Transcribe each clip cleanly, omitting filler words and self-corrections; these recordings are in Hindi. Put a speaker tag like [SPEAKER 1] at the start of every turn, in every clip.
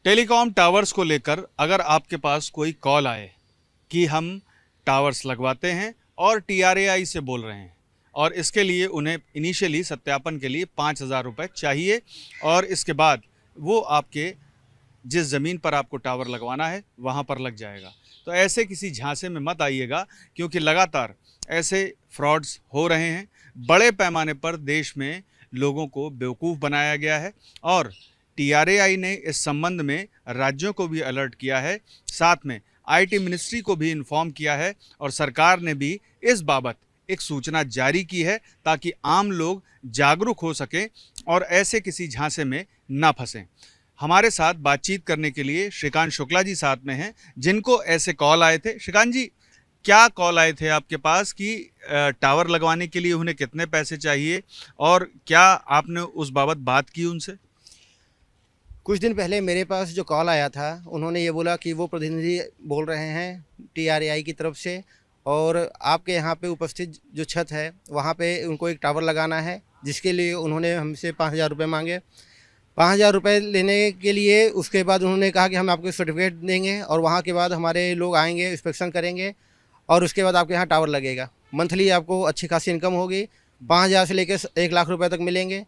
[SPEAKER 1] टेलीकॉम टावर्स को लेकर अगर आपके पास कोई कॉल आए कि हम टावर्स लगवाते हैं और TRAI से बोल रहे हैं और इसके लिए उन्हें इनिशियली सत्यापन के लिए 5,000 रुपये चाहिए और इसके बाद वो आपके जिस ज़मीन पर आपको टावर लगवाना है वहाँ पर लग जाएगा, तो ऐसे किसी झांसे में मत आइएगा, क्योंकि लगातार ऐसे फ्रॉड्स हो रहे हैं। बड़े पैमाने पर देश में लोगों को बेवकूफ़ बनाया गया है और TRAI ने इस संबंध में राज्यों को भी अलर्ट किया है, साथ में IT मिनिस्ट्री को भी इन्फॉर्म किया है और सरकार ने भी इस बाबत एक सूचना जारी की है ताकि आम लोग जागरूक हो सकें और ऐसे किसी झांसे में ना फंसें। हमारे साथ बातचीत करने के लिए श्रीकांत शुक्ला जी साथ में हैं, जिनको ऐसे कॉल आए थे। श्रीकांत जी, क्या कॉल आए थे आपके पास कि टावर लगवाने के लिए उन्हें कितने पैसे चाहिए और क्या आपने उस बाबत बात की उनसे?
[SPEAKER 2] कुछ दिन पहले मेरे पास जो कॉल आया था, उन्होंने ये बोला कि वो प्रतिनिधि बोल रहे हैं TRAI की तरफ से और आपके यहाँ पे उपस्थित जो छत है वहाँ पे उनको एक टावर लगाना है, जिसके लिए उन्होंने हमसे 5,000 रुपये मांगे। 5,000 रुपये लेने के लिए उसके बाद उन्होंने कहा कि हम आपको सर्टिफिकेट देंगे और वहाँ के बाद हमारे लोग आएंगे, इंस्पेक्शन करेंगे और उसके बाद आपके यहाँ टावर लगेगा। मंथली आपको अच्छी खासी इनकम होगी, 5,000 से लेकर 1,00,000 रुपये तक मिलेंगे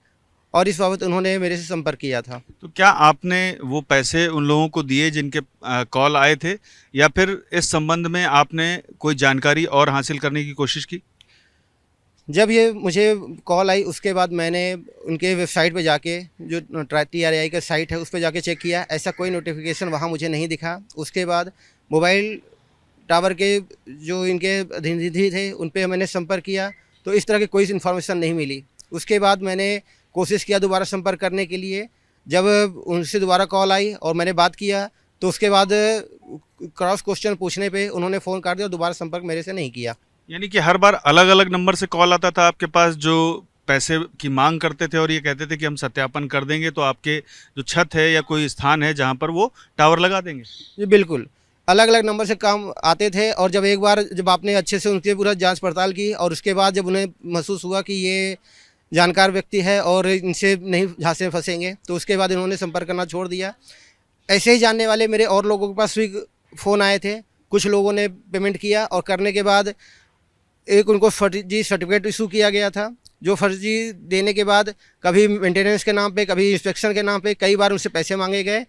[SPEAKER 2] और इस बाबत उन्होंने मेरे से संपर्क किया था।
[SPEAKER 1] तो क्या आपने वो पैसे उन लोगों को दिए जिनके कॉल आए थे, या फिर इस संबंध में आपने कोई जानकारी और हासिल करने की कोशिश की?
[SPEAKER 2] जब ये मुझे कॉल आई उसके बाद मैंने उनके वेबसाइट पे जाके, जो TRAI का साइट है उस पे जाके चेक किया, ऐसा कोई नोटिफिकेशन वहाँ मुझे नहीं दिखा। उसके बाद मोबाइल टावर के जो इनके प्रतिनिधि थे उन पे मैंने संपर्क किया तो इस तरह की कोई इन्फॉर्मेशन नहीं मिली। उसके बाद मैंने कोशिश किया दोबारा संपर्क करने के लिए। जब उनसे दोबारा कॉल आई और मैंने बात किया तो उसके बाद क्रॉस क्वेश्चन पूछने पे उन्होंने फ़ोन काट दिया और दोबारा संपर्क मेरे से नहीं किया।
[SPEAKER 1] यानी कि हर बार अलग अलग नंबर से कॉल आता था आपके पास, जो पैसे की मांग करते थे और ये कहते थे कि हम सत्यापन कर देंगे तो आपके जो छत है या कोई स्थान है जहाँ पर वो टावर लगा देंगे?
[SPEAKER 2] जी बिल्कुल, अलग अलग नंबर से काम आते थे और जब आपने अच्छे से उनकी पूरा जांच पड़ताल की और उसके बाद जब उन्हें महसूस हुआ कि ये जानकार व्यक्ति है और इनसे नहीं झांसे में फंसेंगे, तो उसके बाद इन्होंने संपर्क करना छोड़ दिया। ऐसे ही जानने वाले मेरे और लोगों के पास भी फ़ोन आए थे। कुछ लोगों ने पेमेंट किया और करने के बाद एक उनको फर्जी सर्टिफिकेट इशू किया गया था, जो फर्जी देने के बाद कभी मेंटेनेंस के नाम पे, कभी इंस्पेक्शन के नाम पे कई बार उनसे पैसे मांगे गए।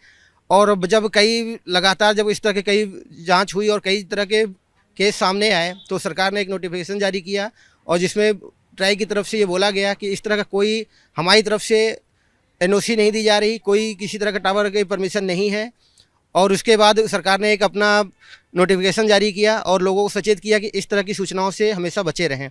[SPEAKER 2] और जब लगातार जब इस तरह के कई जांच हुई और कई तरह के केस सामने आए तो सरकार ने एक नोटिफिकेशन जारी किया और जिसमें ट्राई की तरफ से ये बोला गया कि इस तरह का कोई हमारी तरफ से NOC नहीं दी जा रही, कोई किसी तरह का टावर की परमिशन नहीं है। और उसके बाद सरकार ने एक अपना नोटिफिकेशन जारी किया और लोगों को सचेत किया कि इस तरह की सूचनाओं से हमेशा बचे रहें।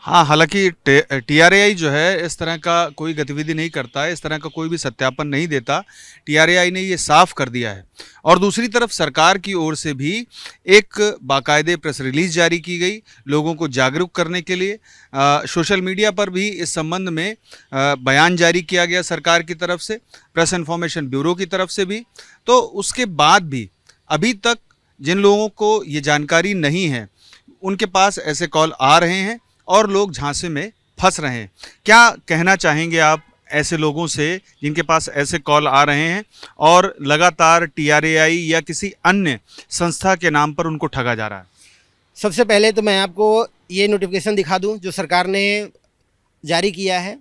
[SPEAKER 1] हाँ, हालांकि TRAI जो है इस तरह का कोई गतिविधि नहीं करता है, इस तरह का कोई भी सत्यापन नहीं देता। TRAI ने ये साफ कर दिया है। और दूसरी तरफ सरकार की ओर से भी एक बाकायदे प्रेस रिलीज जारी की गई लोगों को जागरूक करने के लिए। सोशल मीडिया पर भी इस संबंध में बयान जारी किया गया सरकार की तरफ से, प्रेस इन्फॉर्मेशन ब्यूरो की तरफ से भी। तो उसके बाद भी अभी तक जिन लोगों को ये जानकारी नहीं है उनके पास ऐसे कॉल आ रहे हैं और लोग झांसे में फंस रहे हैं। क्या कहना चाहेंगे आप ऐसे लोगों से जिनके पास ऐसे कॉल आ रहे हैं और लगातार TRAI या किसी अन्य संस्था के नाम पर उनको ठगा जा रहा है?
[SPEAKER 2] सबसे पहले तो मैं आपको ये नोटिफिकेशन दिखा दूं जो सरकार ने जारी किया है।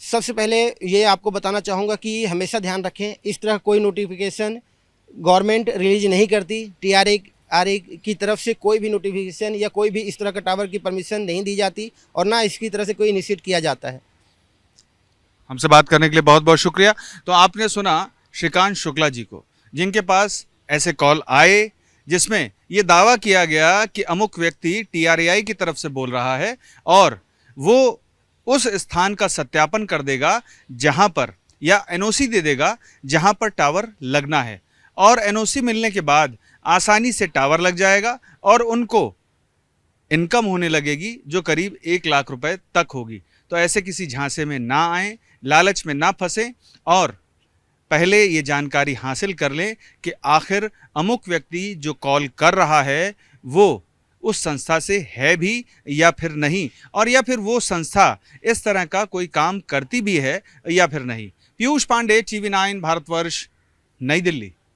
[SPEAKER 2] सबसे पहले ये आपको बताना चाहूँगा कि हमेशा ध्यान रखें, इस तरह कोई नोटिफिकेशन गवर्नमेंट रिलीज नहीं करती। TRAI की तरफ से कोई भी नोटिफिकेशन या कोई भी इस तरह का टावर की परमिशन नहीं दी जाती और ना इसकी तरह से कोई इनिशिएट किया जाता है।
[SPEAKER 1] हमसे बात करने के लिए बहुत बहुत शुक्रिया। तो आपने सुना श्रीकांत शुक्ला जी को, जिनके पास ऐसे कॉल आए जिसमें ये दावा किया गया कि अमुक व्यक्ति TRAI की तरफ से बोल रहा है और वो उस स्थान का सत्यापन कर देगा जहां पर, या NOC दे देगा जहां पर टावर लगना है, और NOC मिलने के बाद आसानी से टावर लग जाएगा और उनको इनकम होने लगेगी जो करीब 1,00,000 रुपए तक होगी। तो ऐसे किसी झांसे में ना आएं, लालच में ना फंसें और पहले ये जानकारी हासिल कर लें कि आखिर अमुक व्यक्ति जो कॉल कर रहा है वो उस संस्था से है भी या फिर नहीं, और या फिर वो संस्था इस तरह का कोई काम करती भी है या फिर नहीं। पीयूष पांडे, TV9 भारतवर्ष, नई दिल्ली।